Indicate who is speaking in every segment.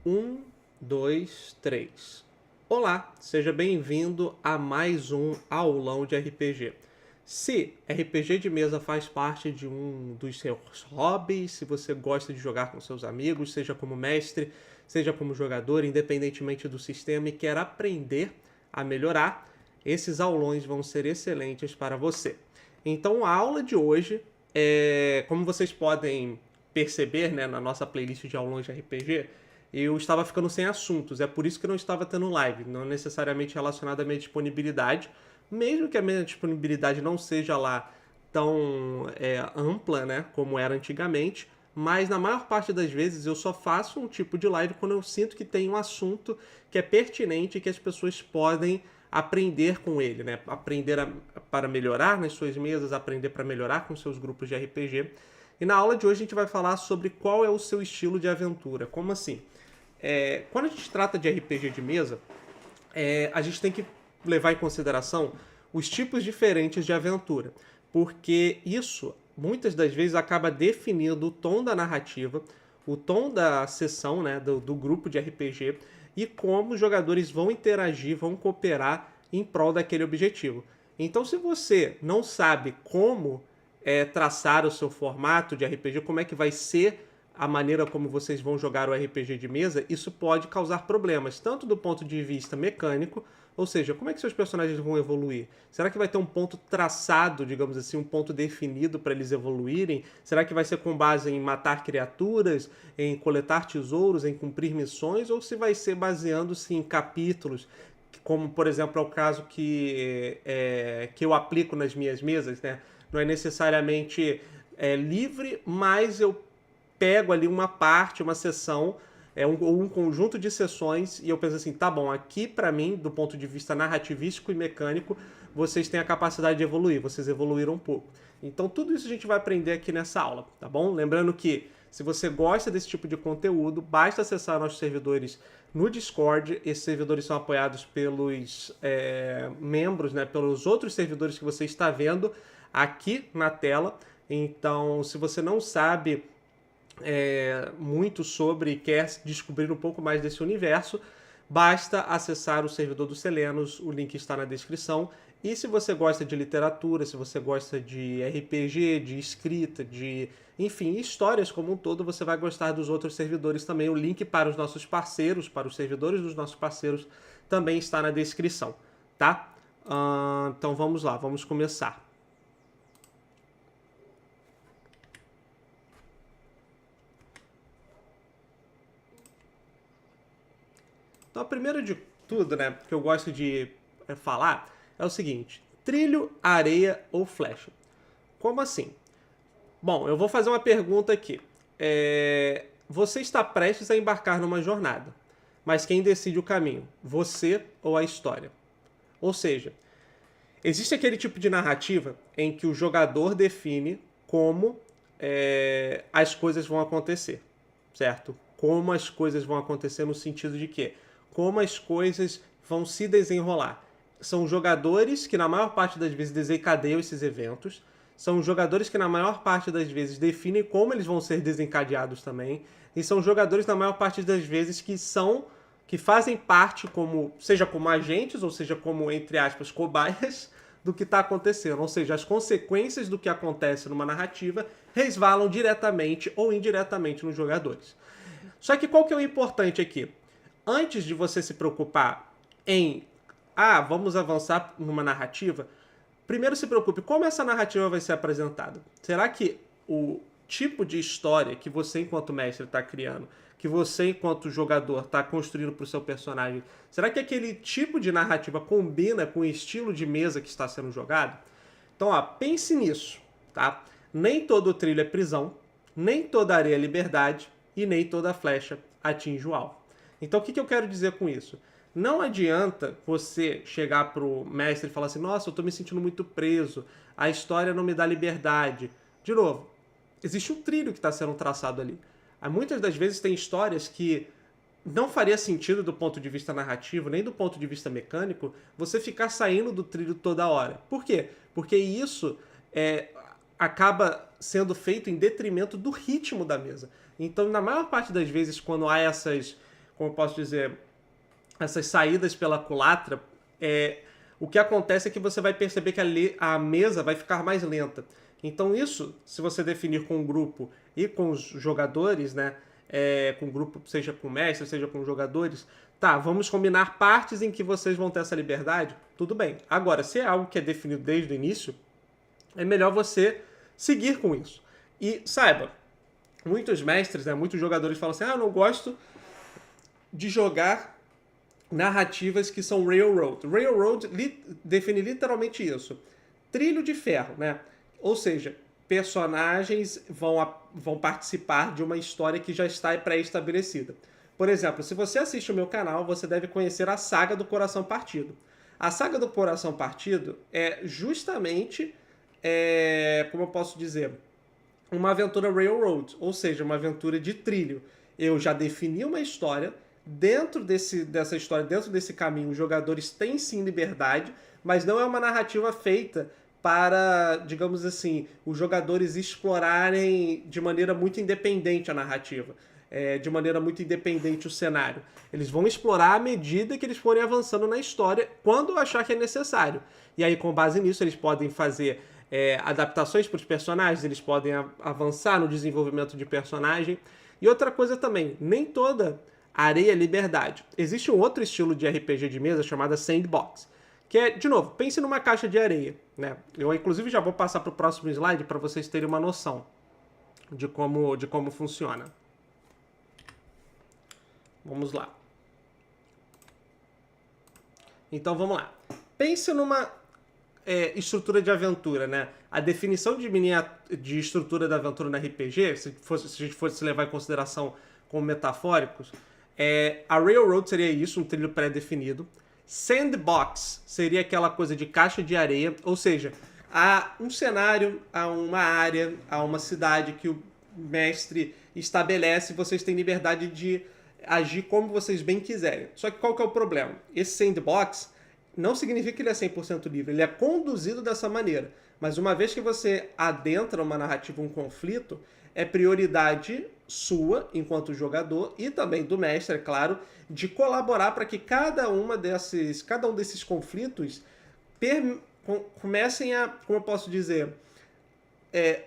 Speaker 1: Um, dois, três. Olá, seja bem-vindo a mais um aulão de RPG. Se RPG de mesa faz parte de um dos seus hobbies, se você gosta de jogar com seus amigos, seja como mestre, seja como jogador, independentemente do sistema e quer aprender a melhorar, esses aulões vão ser excelentes para você. Então, a aula de hoje como vocês podem perceber, né, na nossa playlist de aulões de RPG, eu estava ficando sem assuntos. É por isso que não estava tendo live, não necessariamente relacionado à minha disponibilidade, mesmo que a minha disponibilidade não seja lá tão ampla, né, como era antigamente, mas na maior parte das vezes eu só faço um tipo de live quando eu sinto que tem um assunto que é pertinente e que as pessoas podem aprender com ele, né? Aprender para melhorar nas suas mesas, aprender para melhorar com seus grupos de RPG. E na aula de hoje a gente vai falar sobre qual é o seu estilo de aventura. Como assim? Quando a gente trata de RPG de mesa, a gente tem que levar em consideração os tipos diferentes de aventura, porque isso muitas das vezes acaba definindo o tom da narrativa, o tom da sessão, né, do grupo de RPG e como os jogadores vão interagir, vão cooperar em prol daquele objetivo. Então, se você não sabe como traçar o seu formato de RPG, como é que vai ser a maneira como vocês vão jogar o RPG de mesa, isso pode causar problemas, tanto do ponto de vista mecânico, ou seja, como é que seus personagens vão evoluir? Será que vai ter um ponto traçado, digamos assim, um ponto definido para eles evoluírem? Será que vai ser com base em matar criaturas, em coletar tesouros, em cumprir missões? Ou se vai ser baseando-se em capítulos, como, por exemplo, é o caso que eu aplico nas minhas mesas, né? Não é necessariamente livre, mas eu pego ali uma parte, uma sessão, um conjunto de sessões e eu penso assim, tá bom, aqui para mim, do ponto de vista narrativístico e mecânico, vocês têm a capacidade de evoluir, vocês evoluíram um pouco. Então tudo isso a gente vai aprender aqui nessa aula, tá bom? Lembrando que se você gosta desse tipo de conteúdo, basta acessar nossos servidores no Discord. Esses servidores são apoiados pelos membros, né, pelos outros servidores que você está vendo aqui na tela. Então, se você não sabe muito sobre e quer descobrir um pouco mais desse universo, basta acessar o servidor do Selenos, o link está na descrição. E se você gosta de literatura, se você gosta de RPG, de escrita, de, enfim, histórias como um todo, você vai gostar dos outros servidores também. O link para os nossos parceiros, para os servidores dos nossos parceiros, também está na descrição, tá? Então vamos lá, vamos começar. Então, a primeira de tudo, né, que eu gosto de falar é o seguinte: trilho, areia ou flecha? Como assim? Bom, eu vou fazer uma pergunta aqui. Você está prestes a embarcar numa jornada, mas quem decide o caminho? Você ou a história? Ou seja, existe aquele tipo de narrativa em que o jogador define como as coisas vão acontecer, certo? Como as coisas vão acontecer no sentido de que como as coisas vão se desenrolar. São jogadores que na maior parte das vezes desencadeiam esses eventos, são jogadores que na maior parte das vezes definem como eles vão ser desencadeados também, e são jogadores na maior parte das vezes que fazem parte como, seja como agentes, ou seja como, entre aspas, cobaias do que está acontecendo. Ou seja, as consequências do que acontece numa narrativa resvalam diretamente ou indiretamente nos jogadores. Só que qual que é o importante aqui? Antes de você se preocupar em vamos avançar numa narrativa, primeiro se preocupe como essa narrativa vai ser apresentada. Será que o tipo de história que você, enquanto mestre, está criando, que você, enquanto jogador, está construindo para o seu personagem, será que aquele tipo de narrativa combina com o estilo de mesa que está sendo jogado? Então, pense nisso, tá? Nem todo trilho é prisão, nem toda areia é liberdade e nem toda flecha atinge o alvo. Então, o que eu quero dizer com isso? Não adianta você chegar pro mestre e falar assim, nossa, eu tô me sentindo muito preso, a história não me dá liberdade. De novo, existe um trilho que está sendo traçado ali. Muitas das vezes tem histórias que não faria sentido do ponto de vista narrativo, nem do ponto de vista mecânico, você ficar saindo do trilho toda hora. Por quê? Porque isso acaba sendo feito em detrimento do ritmo da mesa. Então, na maior parte das vezes, quando há como eu posso dizer, essas saídas pela culatra, o que acontece é que você vai perceber que a mesa vai ficar mais lenta. Então isso, se você definir com o grupo e com os jogadores, né, com o grupo, seja com o mestre, seja com os jogadores, tá, vamos combinar partes em que vocês vão ter essa liberdade, tudo bem. Agora, se é algo que é definido desde o início, é melhor você seguir com isso. E saiba, muitos mestres, né, muitos jogadores falam assim, eu não gosto de jogar narrativas que são railroad. Railroad define literalmente isso. Trilho de ferro, né? Ou seja, personagens vão participar de uma história que já está pré-estabelecida. Por exemplo, se você assiste o meu canal, você deve conhecer a Saga do Coração Partido. A Saga do Coração Partido é justamente, como eu posso dizer, uma aventura railroad, ou seja, uma aventura de trilho. Eu já defini uma história. Dentro dessa história, dentro desse caminho, os jogadores têm sim liberdade, mas não é uma narrativa feita para, digamos assim, os jogadores explorarem de maneira muito independente a narrativa, de maneira muito independente o cenário. Eles vão explorar à medida que eles forem avançando na história, quando achar que é necessário. E aí, com base nisso, eles podem fazer adaptações para os personagens, eles podem avançar no desenvolvimento de personagem. E outra coisa também, nem toda areia é liberdade. Existe um outro estilo de RPG de mesa chamado Sandbox, que é, de novo, pense numa caixa de areia, né? Eu, inclusive, já vou passar para o próximo slide para vocês terem uma noção de como funciona. Vamos lá. Então, vamos lá. Pense numa estrutura de aventura, né? A definição de estrutura da aventura na RPG, se a gente fosse levar em consideração como metafóricos, a Railroad seria isso, um trilho pré-definido. Sandbox seria aquela coisa de caixa de areia, ou seja, há um cenário, há uma área, há uma cidade que o mestre estabelece, vocês têm liberdade de agir como vocês bem quiserem. Só que qual que é o problema? Esse sandbox não significa que ele é 100% livre, ele é conduzido dessa maneira. Mas uma vez que você adentra uma narrativa, um conflito, é prioridade sua, enquanto jogador, e também do mestre, é claro, de colaborar para que cada um desses conflitos comecem a, como eu posso dizer,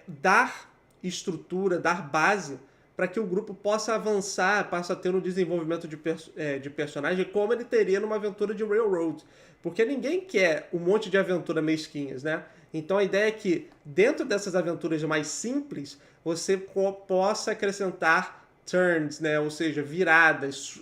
Speaker 1: dar estrutura, dar base para que o grupo possa avançar, possa ter um desenvolvimento de personagem como ele teria numa aventura de Railroad. Porque ninguém quer um monte de aventura mesquinhas, né? Então a ideia é que dentro dessas aventuras mais simples, você possa acrescentar turns, né? Ou seja, viradas,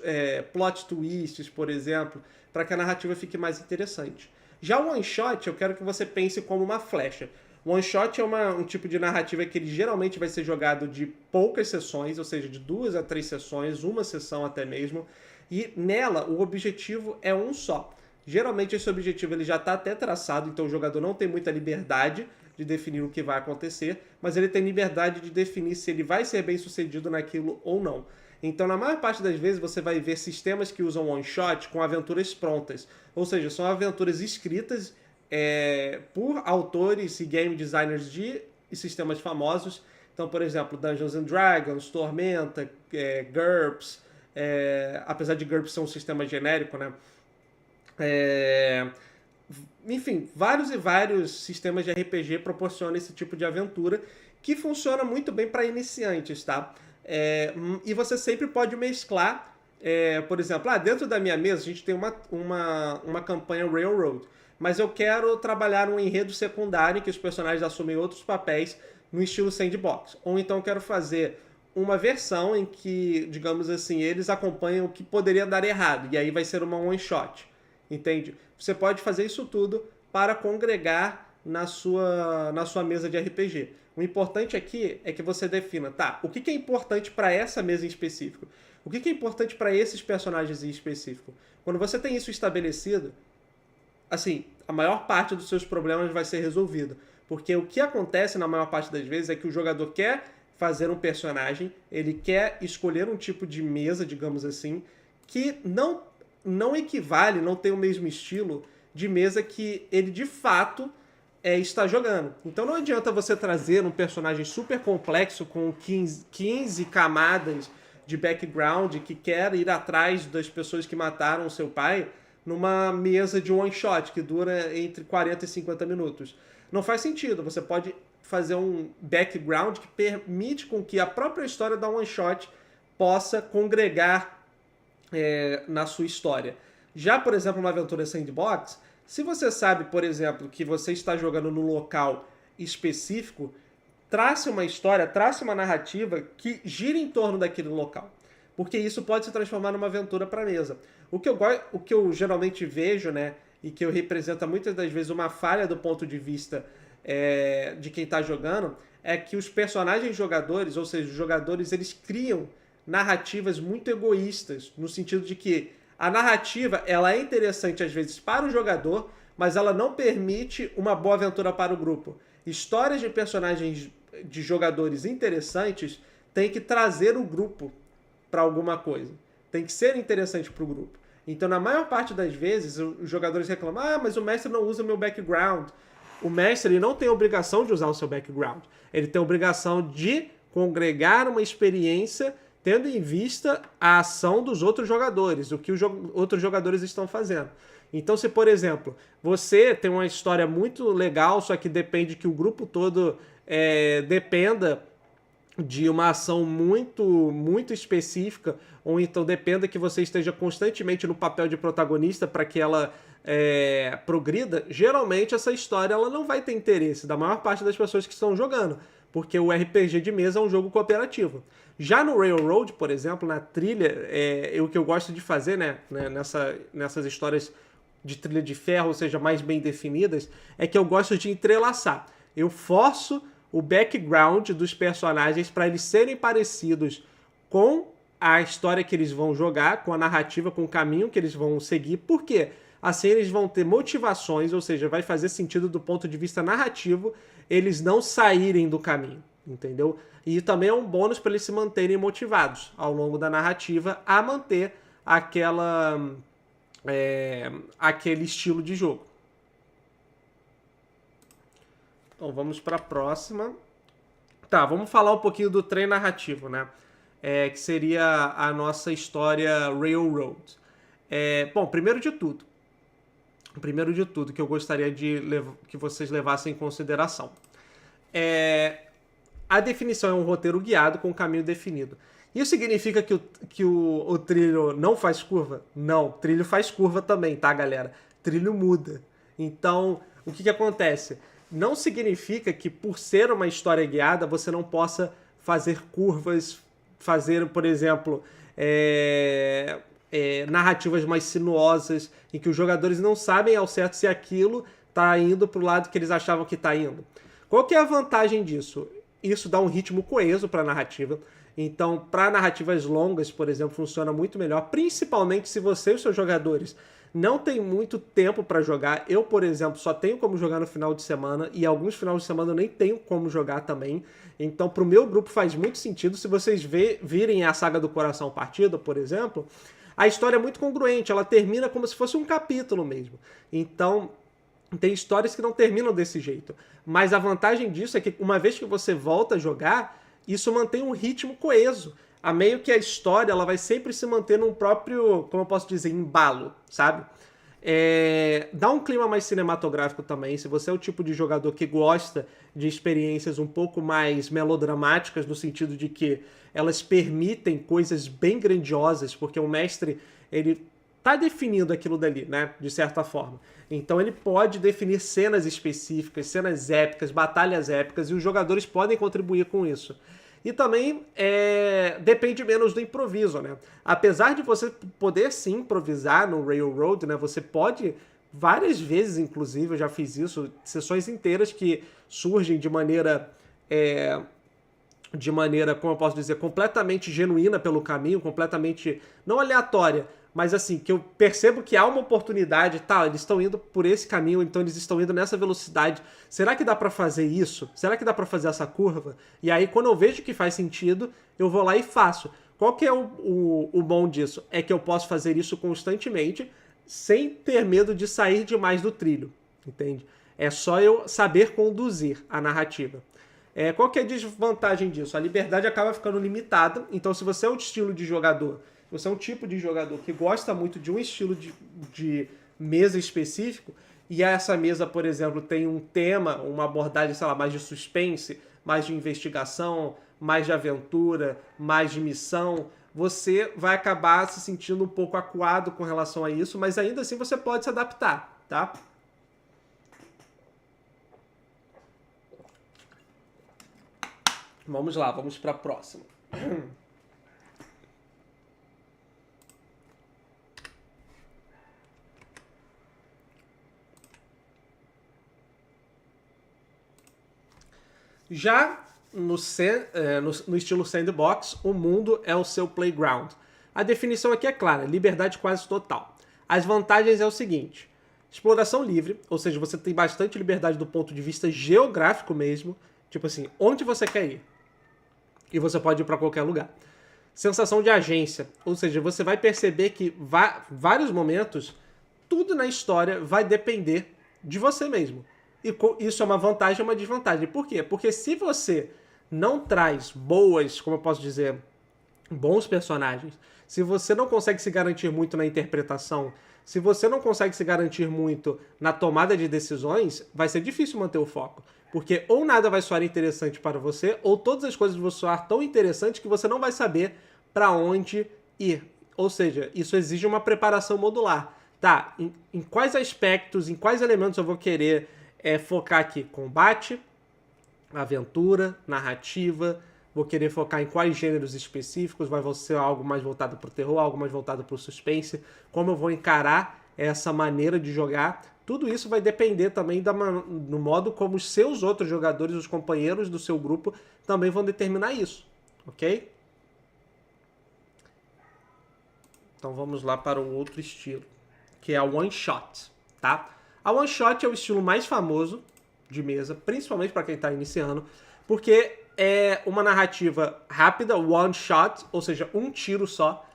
Speaker 1: plot twists, por exemplo, para que a narrativa fique mais interessante. Já o one shot, eu quero que você pense como uma flecha. O one shot é um tipo de narrativa que ele geralmente vai ser jogado de poucas sessões, ou seja, de 2 a 3 sessões, uma sessão até mesmo, e nela o objetivo é um só. Geralmente esse objetivo ele já está até traçado, então o jogador não tem muita liberdade de definir o que vai acontecer, mas ele tem liberdade de definir se ele vai ser bem sucedido naquilo ou não. Então, na maior parte das vezes, você vai ver sistemas que usam one-shot com aventuras prontas. Ou seja, são aventuras escritas por autores e game designers de sistemas famosos. Então, por exemplo, Dungeons and Dragons, Tormenta, GURPS, apesar de GURPS ser um sistema genérico, né? Enfim, vários e vários sistemas de RPG proporcionam esse tipo de aventura que funciona muito bem para iniciantes, tá? E você sempre pode mesclar, por exemplo, dentro da minha mesa a gente tem uma campanha Railroad, mas eu quero trabalhar um enredo secundário em que os personagens assumem outros papéis no estilo sandbox. Ou então eu quero fazer uma versão em que, digamos assim, eles acompanham o que poderia dar errado, e aí vai ser uma one shot. Entende? Você pode fazer isso tudo para congregar na sua mesa de RPG. O importante aqui é que você defina, tá, o que é importante para essa mesa em específico? O que é importante para esses personagens em específico? Quando você tem isso estabelecido, assim, a maior parte dos seus problemas vai ser resolvida. Porque o que acontece na maior parte das vezes é que o jogador quer fazer um personagem, ele quer escolher um tipo de mesa, digamos assim, que não equivale, não tem o mesmo estilo de mesa que ele de fato está jogando. Então não adianta você trazer um personagem super complexo com 15 camadas de background que quer ir atrás das pessoas que mataram o seu pai numa mesa de one shot que dura entre 40 e 50 minutos. Não faz sentido. Você pode fazer um background que permite com que a própria história da one shot possa congregar na sua história. Já, por exemplo, uma aventura sandbox, se você sabe, por exemplo, que você está jogando num local específico, trace uma história, trace uma narrativa que gire em torno daquele local. Porque isso pode se transformar numa aventura para a mesa. O que eu geralmente vejo, né, e que eu representa muitas das vezes uma falha do ponto de vista de quem está jogando, é que os personagens jogadores, ou seja, os jogadores, eles criam narrativas muito egoístas, no sentido de que a narrativa ela é interessante às vezes para o jogador, mas ela não permite uma boa aventura para o grupo. Histórias de personagens de jogadores interessantes têm que trazer o grupo para alguma coisa. Tem que ser interessante para o grupo. Então, na maior parte das vezes, os jogadores reclamam: mas o mestre não usa o meu background. O mestre ele não tem a obrigação de usar o seu background. Ele tem a obrigação de congregar uma experiência tendo em vista a ação dos outros jogadores, o que os outros jogadores estão fazendo. Então, se, por exemplo, você tem uma história muito legal, só que depende que o grupo todo dependa de uma ação muito, muito específica, ou então dependa que você esteja constantemente no papel de protagonista para que ela progrida, geralmente essa história ela não vai ter interesse da maior parte das pessoas que estão jogando, porque o RPG de mesa é um jogo cooperativo. Já no Railroad, por exemplo, na trilha, o que eu gosto de fazer, nessas histórias de trilha de ferro, ou seja, mais bem definidas, é que eu gosto de entrelaçar. Eu forço o background dos personagens para eles serem parecidos com a história que eles vão jogar, com a narrativa, com o caminho que eles vão seguir. Por quê? Assim eles vão ter motivações, ou seja, vai fazer sentido do ponto de vista narrativo eles não saírem do caminho, entendeu? E também é um bônus para eles se manterem motivados ao longo da narrativa a manter aquele estilo de jogo. Então vamos para a próxima. Tá, vamos falar um pouquinho do trem narrativo, né? Que seria a nossa história Railroad. Bom, primeiro de tudo que eu gostaria que vocês levassem em consideração. A definição é um roteiro guiado com um caminho definido. Isso significa que o trilho não faz curva? Não, trilho faz curva também, tá, galera? Trilho muda. Então, o que acontece? Não significa que por ser uma história guiada você não possa fazer curvas, fazer, por exemplo, narrativas mais sinuosas, em que os jogadores não sabem ao certo se aquilo está indo para o lado que eles achavam que está indo. Qual que é a vantagem disso? Isso dá um ritmo coeso para a narrativa. Então, para narrativas longas, por exemplo, funciona muito melhor, principalmente se você e os seus jogadores não tem muito tempo para jogar. Eu, por exemplo, só tenho como jogar no final de semana e alguns finais de semana eu nem tenho como jogar também. Então, para o meu grupo faz muito sentido. Se vocês virem a Saga do Coração Partido, por exemplo, a história é muito congruente. Ela termina como se fosse um capítulo mesmo. Então, tem histórias que não terminam desse jeito. Mas a vantagem disso é que uma vez que você volta a jogar, isso mantém um ritmo coeso. A meio que a história ela vai sempre se manter num próprio, como eu posso dizer, embalo, sabe? Dá um clima mais cinematográfico também. Se você é o tipo de jogador que gosta de experiências um pouco mais melodramáticas, no sentido de que elas permitem coisas bem grandiosas, porque o mestre ele tá definindo aquilo dali, né? De certa forma. Então ele pode definir cenas específicas, cenas épicas, batalhas épicas, e os jogadores podem contribuir com isso. E também depende menos do improviso, né? Apesar de você poder sim improvisar no Railroad, né? Você pode, várias vezes inclusive, eu já fiz isso, sessões inteiras que surgem de maneira, como eu posso dizer, completamente genuína pelo caminho, completamente, não aleatória, mas assim, que eu percebo que há uma oportunidade, tá, eles estão indo por esse caminho, então eles estão indo nessa velocidade, será que dá pra fazer isso? Será que dá pra fazer essa curva? E aí, quando eu vejo que faz sentido, eu vou lá e faço. Qual que é o bom disso? É que eu posso fazer isso constantemente, sem ter medo de sair demais do trilho, entende? É só eu saber conduzir a narrativa. Qual que é a desvantagem disso? A liberdade acaba ficando limitada, então se você é um estilo de jogador, você é um tipo de jogador que gosta muito de um estilo de mesa específico, e essa mesa, por exemplo, tem um tema, uma abordagem, sei lá, mais de suspense, mais de investigação, mais de aventura, mais de missão, você vai acabar se sentindo um pouco acuado com relação a isso, mas ainda assim você pode se adaptar, tá? Vamos lá, vamos para a próxima. Já no estilo sandbox, o mundo é o seu playground. A definição aqui é clara, liberdade quase total. As vantagens é o seguinte: exploração livre, ou seja, você tem bastante liberdade do ponto de vista geográfico mesmo, tipo assim, onde você quer ir. E você pode ir para qualquer lugar. Sensação de agência, ou seja, você vai perceber que vários momentos, tudo na história vai depender de você mesmo. E isso é uma vantagem e uma desvantagem. Por quê? Porque se você não traz como eu posso dizer, bons personagens, se você não consegue se garantir muito na interpretação, se você não consegue se garantir muito na tomada de decisões, vai ser difícil manter o foco. Porque ou nada vai soar interessante para você, ou todas as coisas vão soar tão interessantes que você não vai saber para onde ir. Ou seja, isso exige uma preparação modular. Tá, em quais aspectos, em quais elementos eu vou querer focar aqui? Combate, aventura, narrativa, vou querer focar em quais gêneros específicos, vai ser algo mais voltado para o terror, algo mais voltado para o suspense, como eu vou encarar essa maneira de jogar. Tudo isso vai depender também do modo como os seus outros jogadores, os companheiros do seu grupo, também vão determinar isso, ok? Então vamos lá para um outro estilo, que é a One Shot, tá? A One Shot é o estilo mais famoso de mesa, principalmente para quem está iniciando, porque é uma narrativa rápida, one shot, ou seja, um tiro só,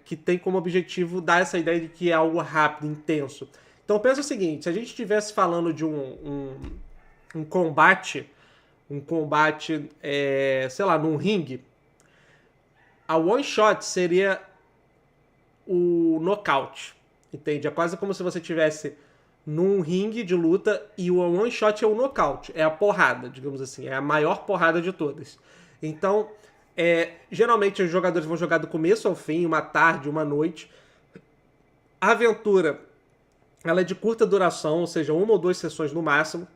Speaker 1: que tem como objetivo dar essa ideia de que é algo rápido, intenso. Então pensa o seguinte, se a gente estivesse falando de um combate, sei lá, num ringue, a one shot seria o nocaute, entende? É quase como se você tivesse num ringue de luta e o one shot é o nocaute, é a porrada, digamos assim, é a maior porrada de todas. Então, geralmente os jogadores vão jogar do começo ao fim, uma tarde, uma noite. A aventura, ela é de curta duração, ou seja, 1 ou 2 sessões no máximo,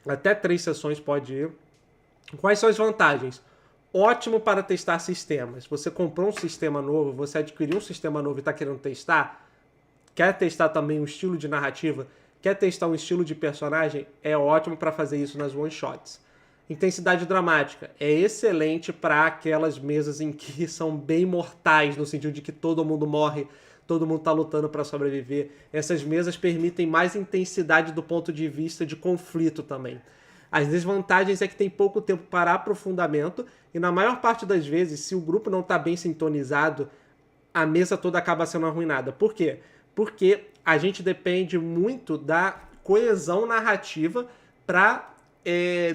Speaker 1: até 3 sessões pode ir. Quais são as vantagens? Ótimo para testar sistemas. Você comprou um sistema novo, você adquiriu um sistema novo e está querendo testar, quer testar também um estilo de narrativa, quer testar um estilo de personagem, é ótimo para fazer isso nas one-shots. Intensidade dramática é excelente para aquelas mesas em que são bem mortais, no sentido de que todo mundo morre, todo mundo está lutando para sobreviver. Essas mesas permitem mais intensidade do ponto de vista de conflito também. As desvantagens é que tem pouco tempo para aprofundamento e na maior parte das vezes, se o grupo não está bem sintonizado, a mesa toda acaba sendo arruinada. Por quê? Porque a gente depende muito da coesão narrativa para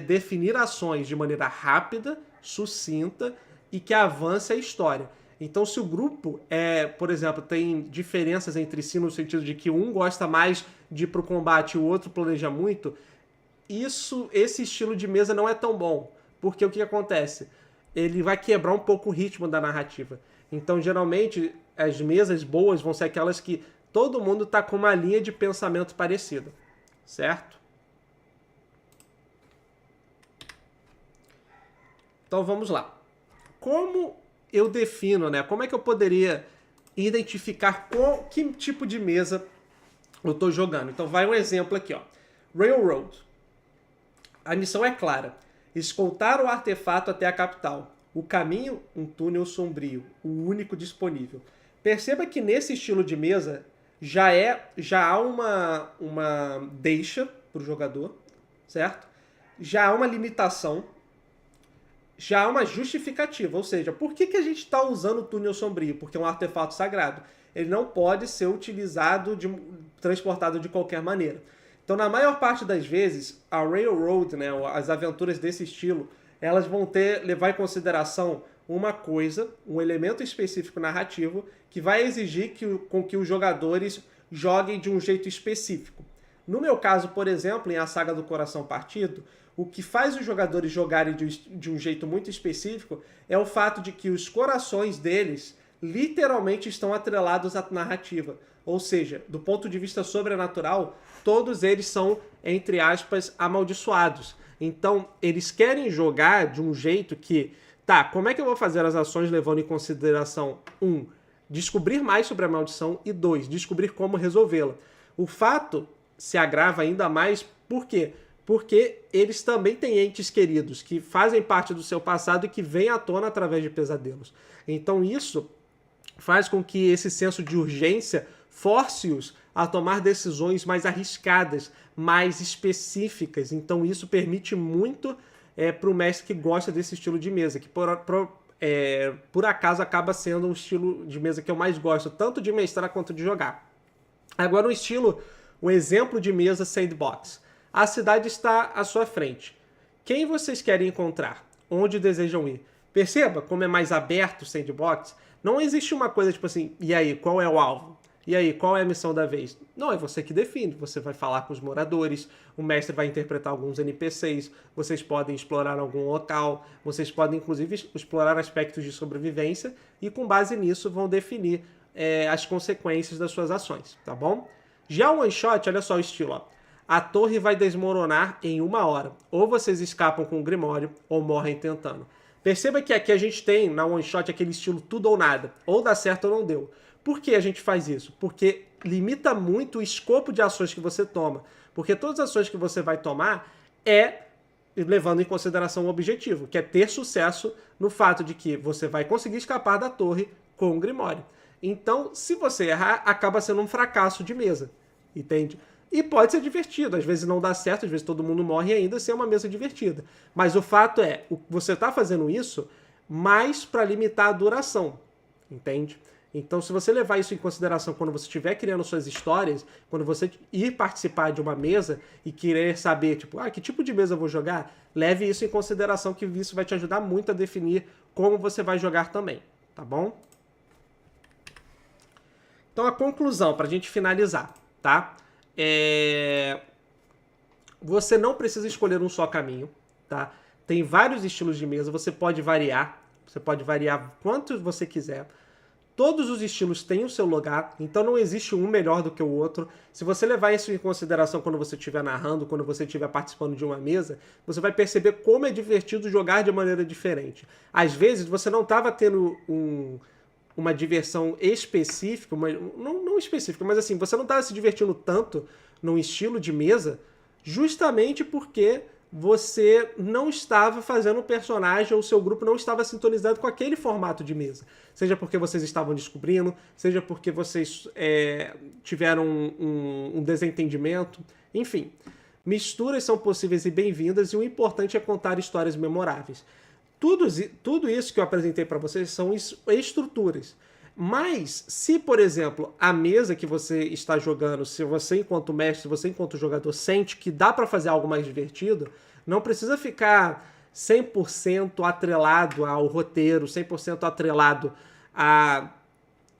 Speaker 1: definir ações de maneira rápida, sucinta e que avance a história. Então, se o grupo, por exemplo, tem diferenças entre si no sentido de que um gosta mais de ir para o combate e o outro planeja muito, esse estilo de mesa não é tão bom. Porque o que acontece? Ele vai quebrar um pouco o ritmo da narrativa. Então, geralmente, as mesas boas vão ser aquelas que todo mundo está com uma linha de pensamento parecida. Certo? Então, vamos lá. Como eu defino, né? Como é que eu poderia identificar que tipo de mesa eu estou jogando? Então, vai um exemplo aqui, ó. Railroad. A missão é clara. Escoltar o artefato até a capital. O caminho, um túnel sombrio. O único disponível. Perceba que nesse estilo de mesa já há uma deixa para o jogador, certo? Já há uma limitação, já há uma justificativa. Ou seja, por que a gente está usando o túnel sombrio? Porque é um artefato sagrado. Ele não pode ser utilizado, transportado de qualquer maneira. Então, na maior parte das vezes, a Railroad, né, as aventuras desse estilo, elas vão levar em consideração uma coisa, um elemento específico narrativo, que vai exigir com que os jogadores joguem de um jeito específico. No meu caso, por exemplo, em A Saga do Coração Partido, o que faz os jogadores jogarem de um jeito muito específico é o fato de que os corações deles literalmente estão atrelados à narrativa. Ou seja, do ponto de vista sobrenatural, todos eles são, entre aspas, amaldiçoados. Então, eles querem jogar de um jeito que, tá, como é que eu vou fazer as ações levando em consideração, 1, descobrir mais sobre a maldição e 2, descobrir como resolvê-la. O fato se agrava ainda mais, por quê? Porque eles também têm entes queridos que fazem parte do seu passado e que vêm à tona através de pesadelos. Então isso faz com que esse senso de urgência force-os a tomar decisões mais arriscadas, mais específicas. Então isso permite muito para o mestre que gosta desse estilo de mesa, que por acaso acaba sendo o estilo de mesa que eu mais gosto, tanto de mestrar quanto de jogar. Agora um exemplo de mesa sandbox. A cidade está à sua frente. Quem vocês querem encontrar? Onde desejam ir? Perceba como é mais aberto o sandbox. Não existe uma coisa tipo assim, e aí, qual é o alvo? E aí, qual é a missão da vez? Não, é você que define. Você vai falar com os moradores, o mestre vai interpretar alguns NPCs, vocês podem explorar algum local, vocês podem inclusive explorar aspectos de sobrevivência e com base nisso vão definir as consequências das suas ações, tá bom? Já o one shot, olha só o estilo, ó. A torre vai desmoronar em 1 hora. Ou vocês escapam com o Grimório, ou morrem tentando. Perceba que aqui a gente tem, na one shot, aquele estilo tudo ou nada. Ou dá certo ou não deu. Por que a gente faz isso? Porque limita muito o escopo de ações que você toma. Porque todas as ações que você vai tomar levando em consideração o objetivo, que é ter sucesso no fato de que você vai conseguir escapar da torre com o Grimório. Então, se você errar, acaba sendo um fracasso de mesa. Entende? E pode ser divertido, às vezes não dá certo, às vezes todo mundo morre ainda, se é uma mesa divertida. Mas o fato é, você está fazendo isso mais para limitar a duração, entende? Então, se você levar isso em consideração quando você estiver criando suas histórias, quando você ir participar de uma mesa e querer saber, tipo, que tipo de mesa eu vou jogar, leve isso em consideração, que isso vai te ajudar muito a definir como você vai jogar também, tá bom? Então, a conclusão, para a gente finalizar, tá? Você não precisa escolher um só caminho, tá? Tem vários estilos de mesa, você pode variar quanto você quiser. Todos os estilos têm o seu lugar, então não existe um melhor do que o outro. Se você levar isso em consideração quando você estiver narrando, quando você estiver participando de uma mesa, você vai perceber como é divertido jogar de maneira diferente. Às vezes você não estava tendo uma diversão específica, não específica, mas assim, você não estava se divertindo tanto num estilo de mesa justamente porque você não estava fazendo um personagem ou o seu grupo não estava sintonizado com aquele formato de mesa. Seja porque vocês estavam descobrindo, seja porque vocês tiveram um desentendimento, enfim. Misturas são possíveis e bem-vindas e o importante é contar histórias memoráveis. Tudo isso que eu apresentei para vocês são estruturas. Mas, se, por exemplo, a mesa que você está jogando, se você enquanto mestre, se você enquanto jogador sente que dá para fazer algo mais divertido, não precisa ficar 100% atrelado ao roteiro, 100% atrelado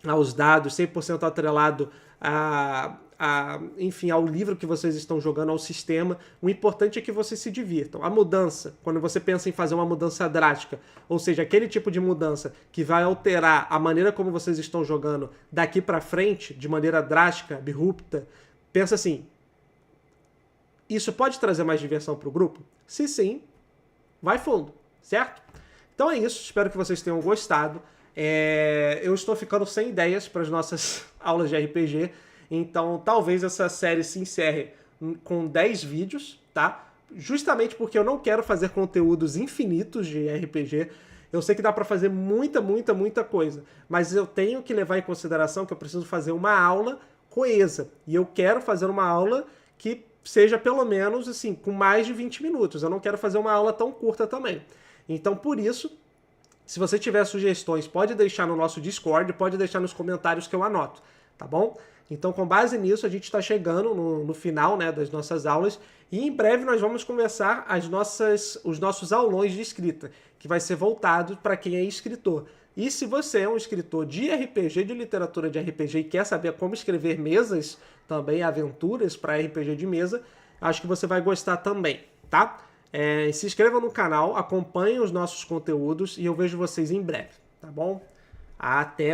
Speaker 1: aos dados, 100% atrelado enfim, ao livro que vocês estão jogando, ao sistema. O importante é que vocês se divirtam. A mudança, quando você pensa em fazer uma mudança drástica, ou seja, aquele tipo de mudança que vai alterar a maneira como vocês estão jogando daqui para frente, de maneira drástica, abrupta, pensa assim, isso pode trazer mais diversão para o grupo? Se sim, vai fundo, certo? Então é isso, espero que vocês tenham gostado. Eu estou ficando sem ideias para as nossas aulas de RPG, então talvez essa série se encerre com 10 vídeos, tá? Justamente porque eu não quero fazer conteúdos infinitos de RPG. Eu sei que dá para fazer muita coisa, mas eu tenho que levar em consideração que eu preciso fazer uma aula coesa. E eu quero fazer uma aula que seja pelo menos assim, com mais de 20 minutos. Eu não quero fazer uma aula tão curta também. Então, por isso, se você tiver sugestões, pode deixar no nosso Discord, pode deixar nos comentários que eu anoto. tá bom? Então, com base nisso, a gente está chegando no final, né, das nossas aulas e em breve nós vamos começar os nossos aulões de escrita, que vai ser voltado para quem é escritor. E se você é um escritor de RPG, de literatura de RPG e quer saber como escrever mesas, também aventuras para RPG de mesa, acho que você vai gostar também, tá? Se inscreva no canal, acompanhe os nossos conteúdos e eu vejo vocês em breve, tá bom? Até mais!